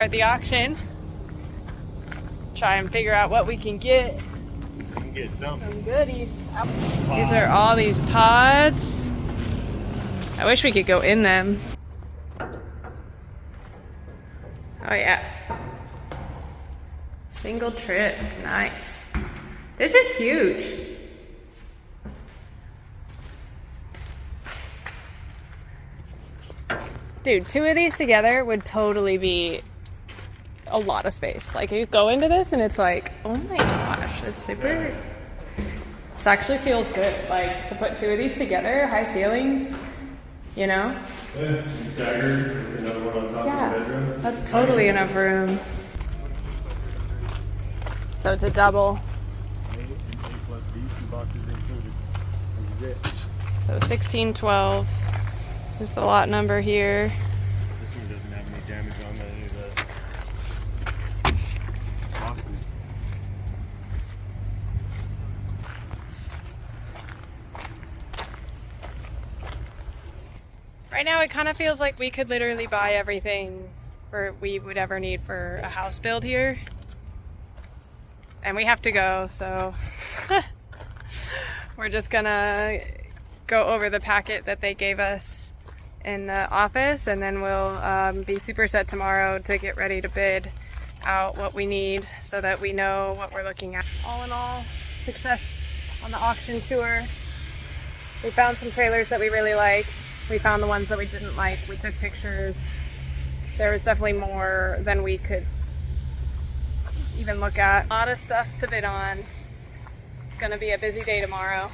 At the auction, try and figure out what we can get. We can get some goodies. These are all these pods. I wish we could go in them. Oh yeah. Single trip, nice. This is huge. Dude, 2 of these together would totally be a lot of space. Like you go into this and it's like, oh my gosh, it's super. It actually feels good. Like to put 2 of these together, high ceilings, you know? Yeah, staggered with another one on top of the bedroom. That's totally enough room. So it's a double. A plus B, 2 boxes included. This is it. So 1612 is the lot number here. This one doesn't have any damage on any of the boxes. Right now it kind of feels like we could literally buy everything we would ever need for a house build here. And we have to go, so we're just gonna go over the packet that they gave us in the office, and then we'll be super set tomorrow to get ready to bid out what we need so that we know what we're looking at. All in all, success on the auction tour. We found some trailers that we really liked. We found the ones that we didn't like. We took pictures. There was definitely more than we could even look at. A lot of stuff to bid on. It's gonna be a busy day tomorrow.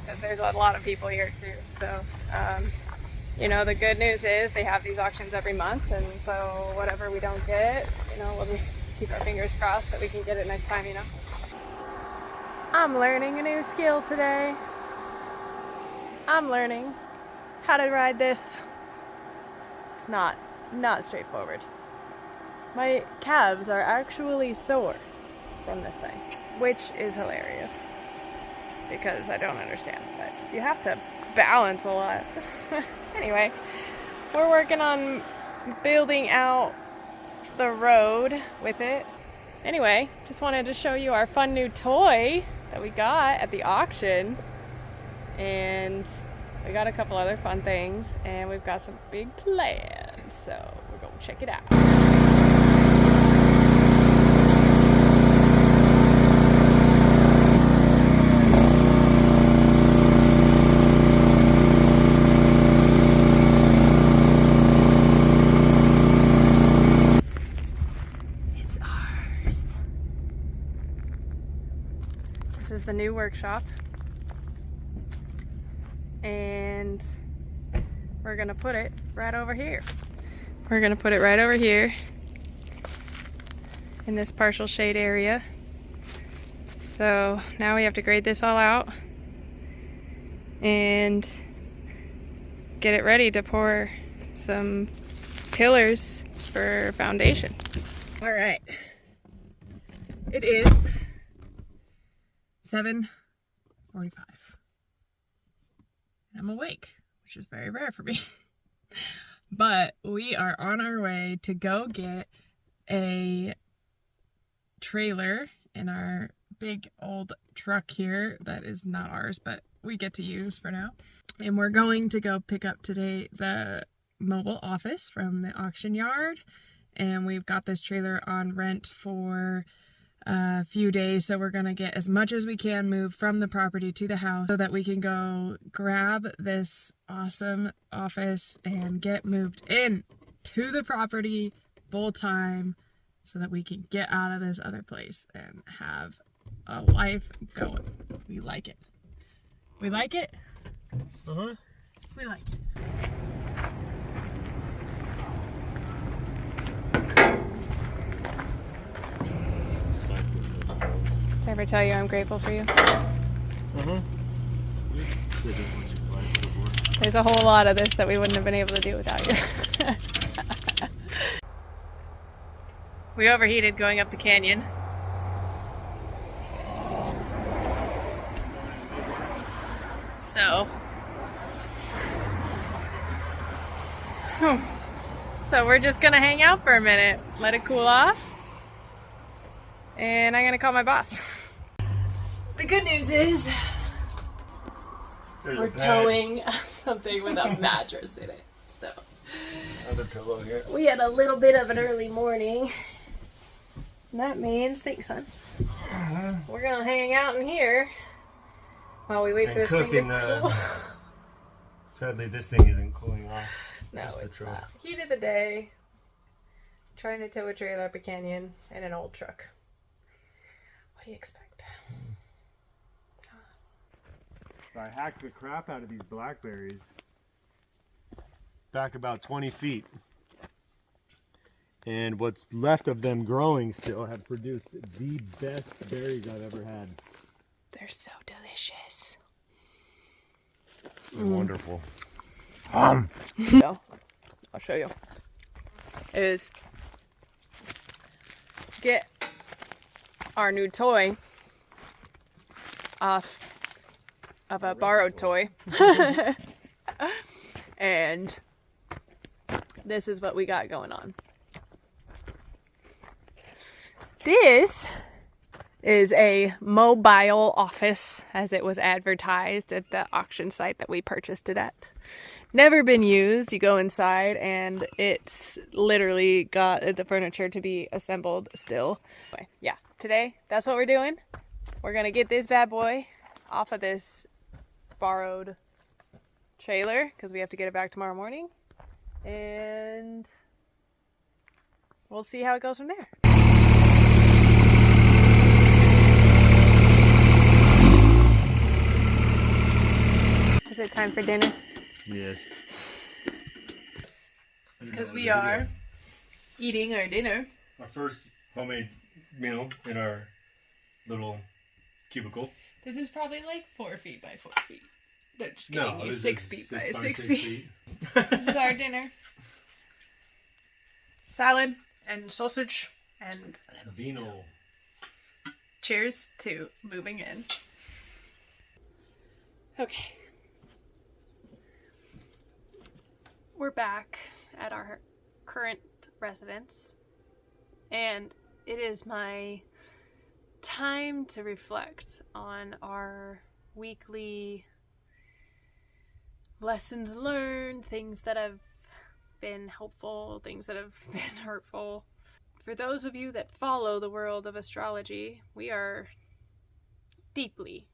Because there's a lot of people here too. So, you know, the good news is they have these auctions every month, and so whatever we don't get, you know, we'll just keep our fingers crossed that we can get it next time, you know. I'm learning a new skill today. I'm learning how to ride this. It's not straightforward. My calves are actually sore from this thing, which is hilarious because I don't understand, but you have to balance a lot. Anyway, we're working on building out the road with it. Anyway, just wanted to show you our fun new toy that we got at the auction. And we got a couple other fun things, and we've got some big plans, so we're gonna check it out. It's ours. This is the new workshop. And we're gonna put it right over here. We're gonna put it right over here in this partial shade area. So now we have to grade this all out and get it ready to pour some pillars for foundation. All right, it is 7:45. I'm awake, which is very rare for me. But we are on our way to go get a trailer in our big old truck here that is not ours, but we get to use for now. And we're going to go pick up today the mobile office from the auction yard. And we've got this trailer on rent for a few days, so we're gonna get as much as we can moved from the property to the house so that we can go grab this awesome office and get moved in to the property full time so that we can get out of this other place and have a life going. We like it. We like it? Uh-huh. We like it. Did I ever tell you I'm grateful for you? Uh-huh. There's a whole lot of this that we wouldn't have been able to do without you. We overheated going up the canyon. So So we're just gonna hang out for a minute, let it cool off, and I'm gonna call my boss. The good news is we're towing something with a mattress in it. So Another pillow here. we had a little bit of an early morning. And that means, thanks, son. We're gonna hang out in here while we wait for this thing to cool. Sadly, this thing isn't cooling off. No, it's not. Heat of the day. Trying to tow a trailer up a canyon in an old truck. What do you expect? I hacked the crap out of these blackberries back about 20 feet. And what's left of them growing still have produced the best berries I've ever had. They're so delicious. They're wonderful. So, I'll show you. Is get our new toy off of a borrowed toy. And this is what we got going on. This is a mobile office as it was advertised at the auction site that we purchased it at. Never been used. You go inside and it's literally got the furniture to be assembled still. Yeah, today that's what we're doing. We're gonna get this bad boy off of this borrowed trailer because we have to get it back tomorrow morning, and we'll see how it goes from there. Is it time for dinner? Yes. Because we are eating our dinner. Our first homemade meal in our little cubicle. This is probably like 4 feet by 4 feet. No, just kidding. No, 6 feet by 6 feet. This is our dinner. Salad and sausage and vino. Cheers to moving in. Okay. We're back at our current residence, and it is my time to reflect on our weekly lessons learned, things that have been helpful, things that have been hurtful. For those of you that follow the world of astrology, we are deeply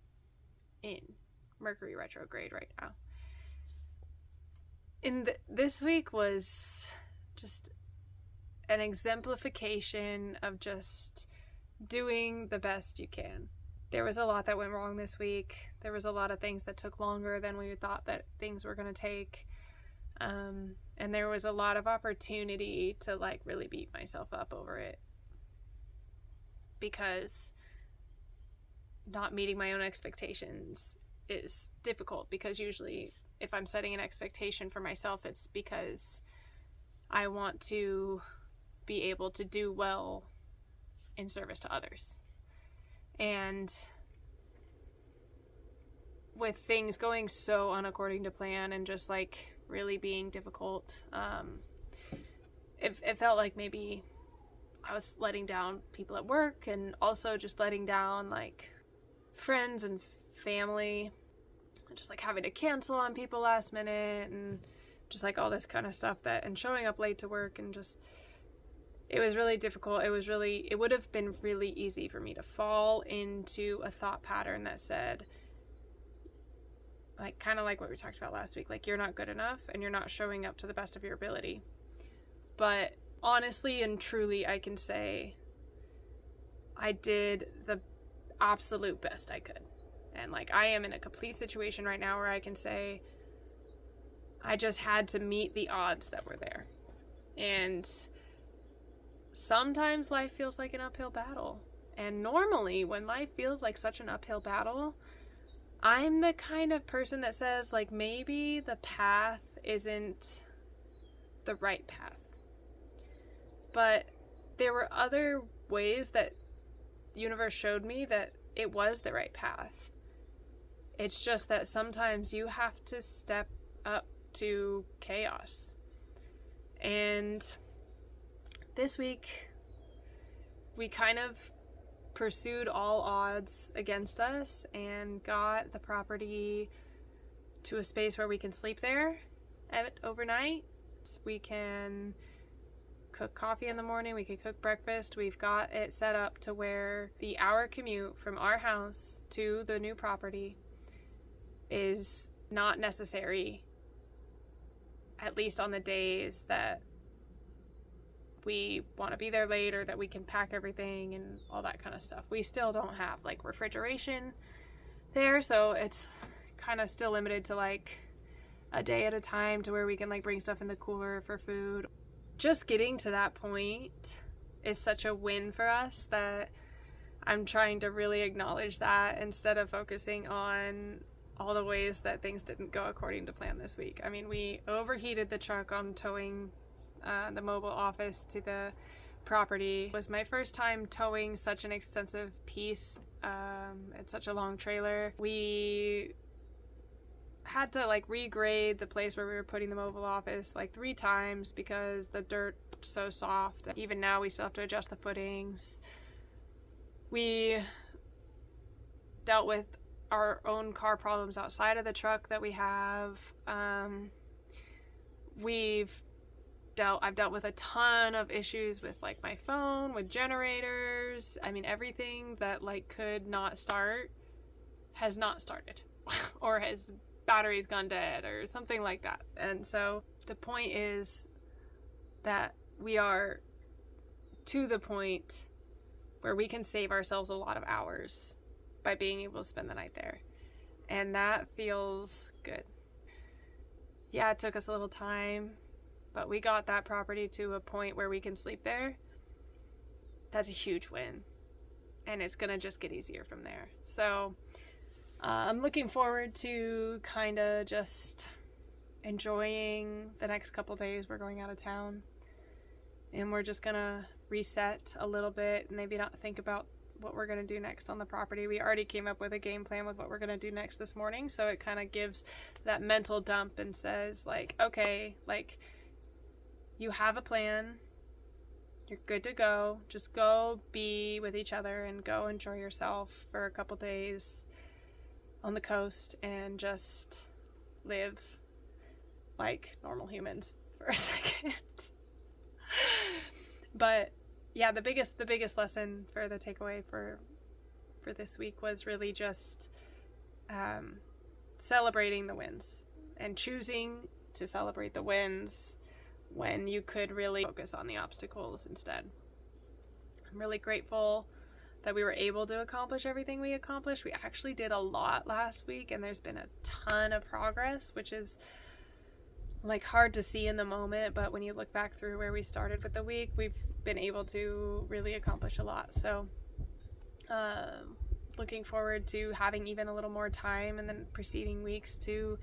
in Mercury retrograde right now. This week was just an exemplification of just doing the best you can. There was a lot that went wrong this week. There was a lot of things that took longer than we thought that things were going to take. And there was a lot of opportunity to like really beat myself up over it. Because not meeting my own expectations is difficult, because usually if I'm setting an expectation for myself, it's because I want to be able to do well in service to others. And with things going so unaccording to plan and just like really being difficult, it felt like maybe I was letting down people at work, and also just letting down like friends and family, and just like having to cancel on people last minute, and just like all this kind of stuff and showing up late to work, and just, it was really difficult. It would have been really easy for me to fall into a thought pattern that said, like, kind of like what we talked about last week, like, you're not good enough and you're not showing up to the best of your ability. But honestly and truly, I can say I did the absolute best I could. And like, I am in a complete situation right now where I can say I just had to meet the odds that were there. And sometimes life feels like an uphill battle. And normally when life feels like such an uphill battle, I'm the kind of person that says, like, maybe the path isn't the right path. But there were other ways that the universe showed me that it was the right path. It's just that sometimes you have to step up to chaos. And this week, we kind of pursued all odds against us and got the property to a space where we can sleep there overnight. We can cook coffee in the morning, we can cook breakfast. We've got it set up to where the hour commute from our house to the new property is not necessary, at least on the days that we want to be there late or that we can pack everything and all that kind of stuff. We still don't have like refrigeration there, so it's kind of still limited to like a day at a time to where we can like bring stuff in the cooler for food. Just getting to that point is such a win for us that I'm trying to really acknowledge that instead of focusing on all the ways that things didn't go according to plan this week. I mean, we overheated the truck on towing the mobile office to the property. It was my first time towing such an extensive piece. It's such a long trailer. We had to like regrade the place where we were putting the mobile office like 3 times because the dirt's so soft. Even now we still have to adjust the footings. We dealt with our own car problems outside of the truck that we have. I've dealt with a ton of issues with like my phone, with generators. I mean, everything that like could not start has not started or has battery's gone dead or something like that. And so the point is that we are to the point where we can save ourselves a lot of hours by being able to spend the night there. And that feels good. Yeah, it took us a little time, but we got that property to a point where we can sleep there. That's a huge win. And it's gonna just get easier from there. So I'm looking forward to kind of just enjoying the next couple days. We're going out of town and we're just gonna reset a little bit, maybe not think about what we're gonna do next on the property. We already came up with a game plan with what we're gonna do next this morning, so it kind of gives that mental dump and says like, okay, like you have a plan, you're good to go, just go be with each other and go enjoy yourself for a couple days on the coast and just live like normal humans for a second. But yeah, the biggest lesson for the takeaway for this week was really just celebrating the wins and choosing to celebrate the wins when you could really focus on the obstacles instead. I'm really grateful that we were able to accomplish everything we accomplished. We actually did a lot last week and there's been a ton of progress, which is like hard to see in the moment, but when you look back through where we started with the week, we've been able to really accomplish a lot. So looking forward to having even a little more time in the preceding weeks to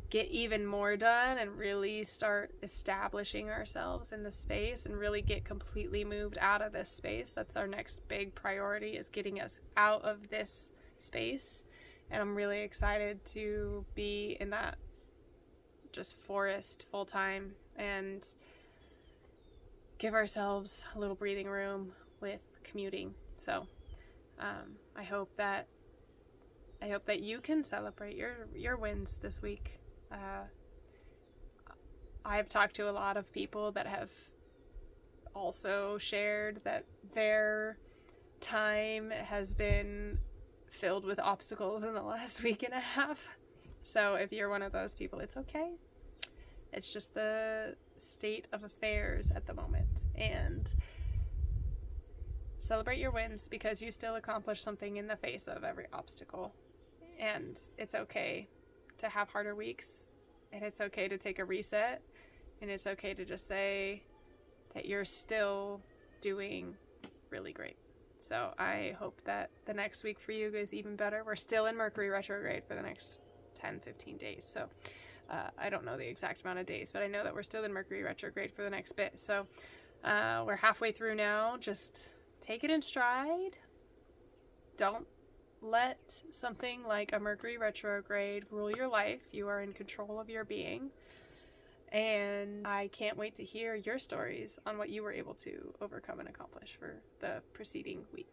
get even more done and really start establishing ourselves in the space and really get completely moved out of this space. That's our next big priority, is getting us out of this space. And I'm really excited to be in that just forest full time and give ourselves a little breathing room with commuting. So I hope that you can celebrate your wins this week. I've talked to a lot of people that have also shared that their time has been filled with obstacles in the last week and a half. So if you're one of those people, it's okay. It's just the state of affairs at the moment. And celebrate your wins because you still accomplished something in the face of every obstacle. And it's okay to have harder weeks, and it's okay to take a reset, and it's okay to just say that you're still doing really great. So I hope that the next week for you goes even better. We're still in Mercury retrograde for the next 10-15 days, so I don't know the exact amount of days, but I know that we're still in Mercury retrograde for the next bit. So we're halfway through now. Just take it in stride. Don't let something like a Mercury retrograde rule your life. You are in control of your being. And I can't wait to hear your stories on what you were able to overcome and accomplish for the preceding week.